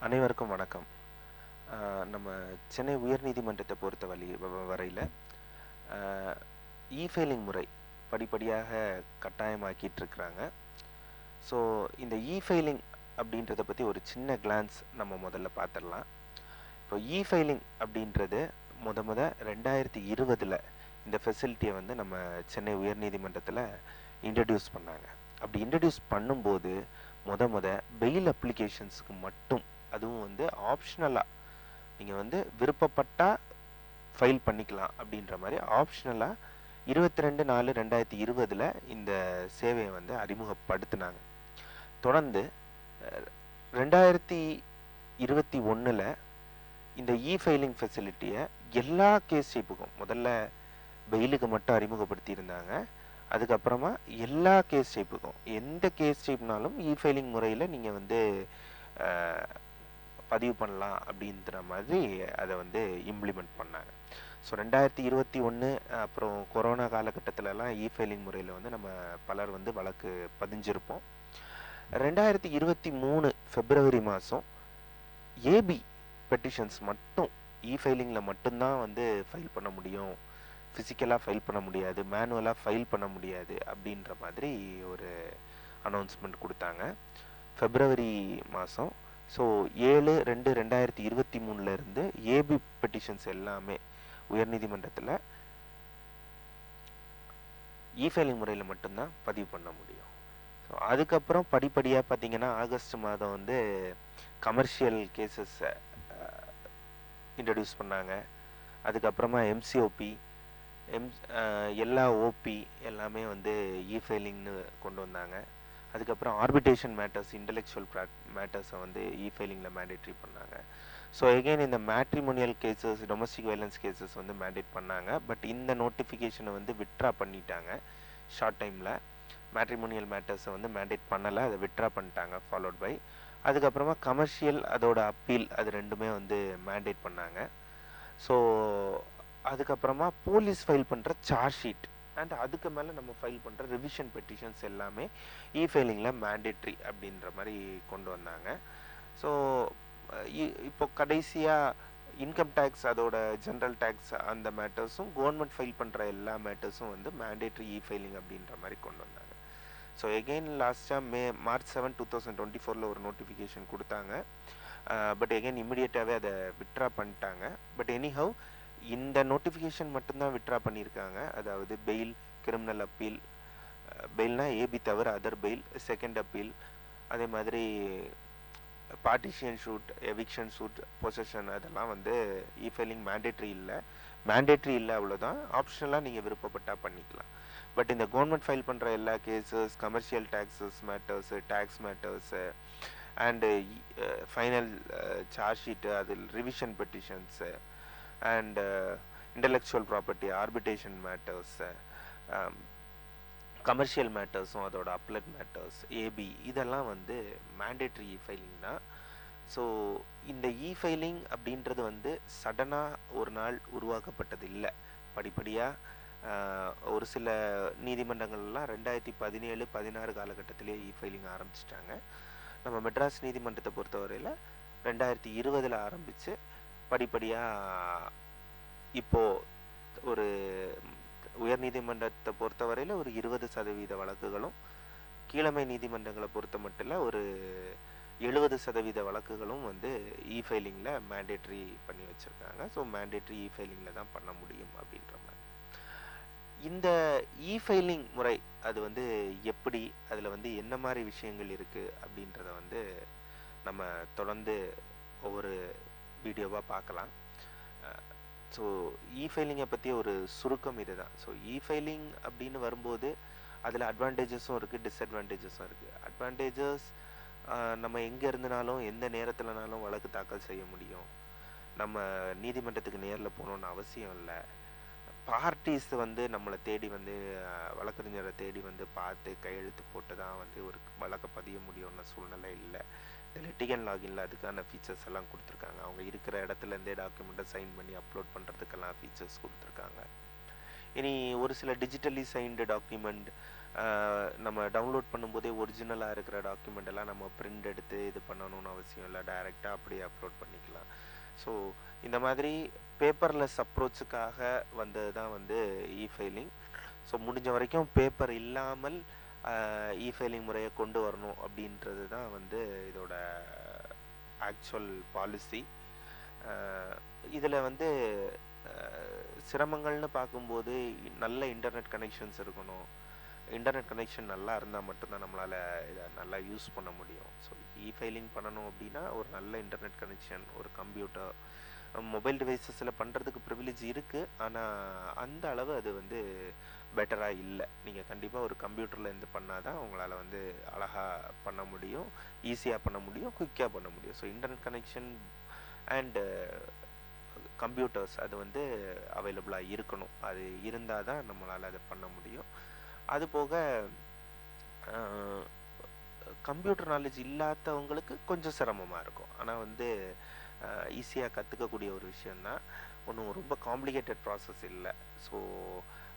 அனைவருக்கும் வணக்கம். நம்ம சென்னை உயர்நீதிமன்றத்தை பொறுத்த வரையில் இ-ஃபைலிங் முறை படிப்படியாக கட்டாயமாக்கிட்டு இருக்கிறாங்க. ஸோ இந்த இ-ஃபைலிங் அப்படின்றத பற்றி ஒரு சின்ன கிளான்ஸ் நம்ம முதல்ல பார்த்துடலாம். இப்போ இ-ஃபைலிங் அப்படின்றது முத 2020 இந்த ஃபெசிலிட்டியை வந்து நம்ம சென்னை உயர்நீதிமன்றத்தில் இன்ட்ரடியூஸ் பண்ணாங்க. அப்படி இன்ட்ரடியூஸ் பண்ணும்போது முத பெயில் அப்ளிகேஷன்ஸுக்கு மட்டும், அதுவும் வந்து ஆப்ஷனலாக நீங்கள் வந்து விருப்பப்பட்டால் ஃபைல் பண்ணிக்கலாம் அப்படின்ற மாதிரி ஆப்ஷனலாக 22/4/2020 இந்த சேவையை வந்து அறிமுகப்படுத்தினாங்க. தொடர்ந்து 2021 இந்த இ-ஃபைலிங் ஃபெசிலிட்டியை எல்லா கேஸ் டைப்புக்கும், முதல்ல பெயிலுக்கு மட்டும் அறிமுகப்படுத்தியிருந்தாங்க. அதுக்கப்புறமா எல்லா கேஸ் டைப்புக்கும், எந்த கேஸ் டைப்னாலும் இ-ஃபைலிங் முறையில் நீங்கள் வந்து பதிவு பண்ணலாம் அப்படின்ற மாதிரி அதை வந்து இம்ப்ளிமெண்ட் பண்ணாங்க. ஸோ 2021 அப்புறம் கொரோனா காலகட்டத்திலலாம் இ-ஃபைலிங் முறையில் வந்து நம்ம பலர் வந்து வழக்கு பதிஞ்சிருப்போம். 2023 பிப்ரவரி மாதம் ஏபி பெட்டிஷன்ஸ் மட்டும் இ-ஃபைலிங்கில் மட்டும்தான் வந்து ஃபைல் பண்ண முடியும், ஃபிசிக்கலாக ஃபைல் பண்ண முடியாது, மேனுவலாக ஃபைல் பண்ண முடியாது அப்படின்ற மாதிரி ஒரு அனௌன்ஸ்மெண்ட் கொடுத்தாங்க பிப்ரவரி மாதம். ஸோ 7/2/2023 ஏபி பெட்டிஷன்ஸ் எல்லாமே உயர்நீதிமன்றத்தில் இ-ஃபைலிங் முறையில் மட்டும்தான் பதிவு பண்ண முடியும். ஸோ அதுக்கப்புறம் படிப்படியாக பார்த்தீங்கன்னா ஆகஸ்ட் மாதம் வந்து கமர்ஷியல் கேசஸை இன்ட்ரடியூஸ் பண்ணாங்க. அதுக்கப்புறமா எம்சிஓபி, எல்லா ஓபி எல்லாமே வந்து இ-ஃபைலிங்னு கொண்டு வந்தாங்க. அதுக்கப்புறம் ஆர்பிட்ரேஷன் மேட்டர்ஸ், இன்டெலெக்சுவல் மேட்டர்ஸை வந்து இ-ஃபைலிங்கில் மேண்டேட்ரி பண்ணாங்க. ஸோ எகெயின் இந்த matrimonial cases, domestic violence cases வந்து மேண்டேட் பண்ணாங்க. பட் இந்த நோட்டிஃபிகேஷனை வந்து விட்ரா பண்ணிட்டாங்க ஷார்ட் டைமில். மேட்ரிமோனியல் மேட்டர்ஸை வந்து மேண்டேட் பண்ணலை, அதை விட்ரா பண்ணிட்டாங்க ஃபாலோட் பை. அதுக்கப்புறமா கமர்ஷியல், அதோட அப்பீல், அது ரெண்டுமே வந்து மேண்டேட் பண்ணாங்க. ஸோ அதுக்கப்புறமா போலீஸ் ஃபைல் பண்ணுற சார்ஜ் ஷீட் அண்ட் அதுக்கு மேலே நம்ம ஃபைல் பண்ணுற ரிவிஷன் பெட்டிஷன்ஸ் எல்லாமே இ-ஃபைலிங்கில் மேண்டேட்ரி அப்படின்ற மாதிரி கொண்டு வந்தாங்க. ஸோ இப்போ கடைசியாக இன்கம் டேக்ஸ், அதோட ஜென்ரல் டேக்ஸ், அந்த மேட்டர்ஸும் கவர்மெண்ட் ஃபைல் பண்ணுற எல்லா மேட்டர்ஸும் வந்து மேண்டேட்ரி இ-ஃபைலிங் அப்படின்ற மாதிரி கொண்டு வந்தாங்க. ஸோ எகெயின் லாஸ்ட்டாக மார்ச் 7, 2024 ஒரு நோட்டிஃபிகேஷன் கொடுத்தாங்க. பட் எகெயின் இம்மிடியேட்டாகவே அதை விட்ரா பண்ணிட்டாங்க. பட் எனிஹவ் இந்த நோட்டிஃபிகேஷன் மட்டும்தான் விட்ரா பண்ணியிருக்காங்க. அதாவது பெயில், கிரிமினல் அப்பீல், பெயில்னா ஏபி தவிர அதர் பெயில், செகண்ட் அப்பீல், அதே மாதிரி partition shoot, eviction shoot, possession, அதெல்லாம் வந்து இ-ஃபைலிங் மேண்டேட்ரி இல்லை அவ்வளோதான். ஆப்ஷனலாக நீங்கள் விருப்பப்பட்டால் பண்ணிக்கலாம். பட் இந்த கவர்மெண்ட் ஃபைல் பண்ணுற எல்லா cases, commercial taxes matters, tax matters and final charge sheet, அதில் revision petitions and intellectual property, arbitration matters, commercial மேட்டர்ஸும் அதோட அப்லட் மேட்டர்ஸ், ஏபி, இதெல்லாம் வந்து மேண்டேட்ரி இ-ஃபைலிங் தான். ஸோ இந்த இ-ஃபைலிங் அப்படின்றது வந்து சடனாக ஒரு நாள் உருவாக்கப்பட்டது இல்லை. படிப்படியாக ஒரு சில நீதிமன்றங்கள்லாம் 2017-16 காலகட்டத்திலே இ-ஃபைலிங் ஆரம்பிச்சிட்டாங்க. நம்ம மெட்ராஸ் நீதிமன்றத்தை பொறுத்தவரையில் 2020 ஆரம்பித்து படிப்படியாக இப்போது ஒரு உயர்நீதிமன்றத்தை பொறுத்தவரையில் ஒரு 20% வழக்குகளும், கீழமை நீதிமன்றங்களை பொறுத்த மட்டும் ஒரு 70% வழக்குகளும் வந்து இ-ஃபைலிங்கில் மேண்டேட்ரி பண்ணி வச்சுருக்காங்க. ஸோ மேண்டேட்ரி இ-ஃபைலிங்கில் தான் பண்ண முடியும் அப்படின்ற மாதிரி. இந்த இ-ஃபைலிங் முறை அது வந்து எப்படி, அதில் வந்து என்ன மாதிரி விஷயங்கள் இருக்குது அப்படின்றத வந்து நம்ம தொடர்ந்து ஒவ்வொரு வீடியோவாக பார்க்கலாம். ஸோ இ-ஃபைலிங்கை பற்றி ஒரு சுருக்கம் இது தான். ஸோ இ-ஃபைலிங் அப்படின்னு வரும்போது அதில் அட்வான்டேஜஸும் இருக்குது, டிஸ்அட்வான்டேஜஸும் இருக்குது. அட்வான்டேஜஸ், நம்ம எங்கே இருந்தனாலும் எந்த நேரத்தில்னாலும் வழக்கு தாக்கல் செய்ய முடியும். நம்ம நீதிமன்றத்துக்கு நேரில் போகணுன்னு அவசியம் இல்லை. பார்ட்டிஸ் வந்து நம்மளை தேடி வந்து, வழக்கறிஞரை தேடி வந்து பார்த்து கையெழுத்து போட்டு தான் வந்து ஒரு வழக்கை பதிய முடியும்னு சூழ்நிலை இல்லை. இந்த லிட்டிகன் லாகின்ல அதுக்கான ஃபீச்சர்ஸ் எல்லாம் கொடுத்துருக்காங்க. அவங்க இருக்கிற இடத்துலேருந்தே டாக்குமெண்ட்டை சைன் பண்ணி அப்லோட் பண்ணுறதுக்கெல்லாம் ஃபீச்சர்ஸ் கொடுத்துருக்காங்க. இனி ஒரு சில டிஜிட்டலி சைன்டு டாக்குமெண்ட், நம்ம டவுன்லோட் பண்ணும்போதே ஒரிஜினலாக இருக்கிற டாக்குமெண்ட் எல்லாம் நம்ம பிரிண்ட் எடுத்து இது பண்ணணும்னு அவசியம் இல்லை, டைரெக்டாக அப்படியே அப்லோட் பண்ணிக்கலாம். ஸோ இந்த மாதிரி பேப்பர்லெஸ் அப்ரோச்சுக்காக வந்தது தான் வந்து இ ஃபைலிங். ஸோ முடிஞ்ச வரைக்கும் பேப்பர் இல்லாமல் இ ஃபைலிங் முறையை கொண்டு வரணும் அப்படின்றது தான் வந்து இதோட ஆக்சுவல் பாலிசி. இதில் வந்து சிரமங்கள்னு பார்க்கும்போது நல்ல இன்டர்நெட் கனெக்ஷன்ஸ் இருக்கணும். இன்டர்நெட் கனெக்ஷன் நல்லா இருந்தால் மட்டும்தான் நம்மளால் இதை நல்லா யூஸ் பண்ண முடியும். ஸோ இ ஃபைலிங் பண்ணணும் அப்படின்னா ஒரு நல்ல இன்டர்நெட் கனெக்ஷன், ஒரு கம்ப்யூட்டர், மொபைல் டிவைசஸில் பண்ணுறதுக்கு ப்ரிவிலேஜ் இருக்குது. ஆனால் அந்த அளவு அது வந்து பெட்டராக இல்லை. நீங்கள் கண்டிப்பாக ஒரு கம்ப்யூட்டரில் இருந்து பண்ணால் தான் உங்களால் வந்து அழகாக பண்ண முடியும், ஈஸியாக பண்ண முடியும், குயிக்காக பண்ண முடியும். So internet connection and computers அது வந்து அவைலபிளாக இருக்கணும். அது இருந்தால் தான் நம்மளால் அதை பண்ண முடியும். அது போக கம்ப்யூட்டர் நாலேஜ் இல்லாதவங்களுக்கு கொஞ்சம் சிரமமாக இருக்கும். ஆனால் வந்து ஈஸியாக கற்றுக்கக்கூடிய ஒரு விஷயந்தான், ஒன்றும் ரொம்ப காம்ப்ளிகேட்டட் ப்ராசஸ் இல்லை. ஸோ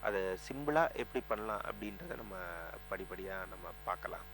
அதை சிம்பிளாக எப்படி பண்ணலாம் அப்படின்றத நம்ம படிப்படியாக நம்ம பார்க்கலாம்.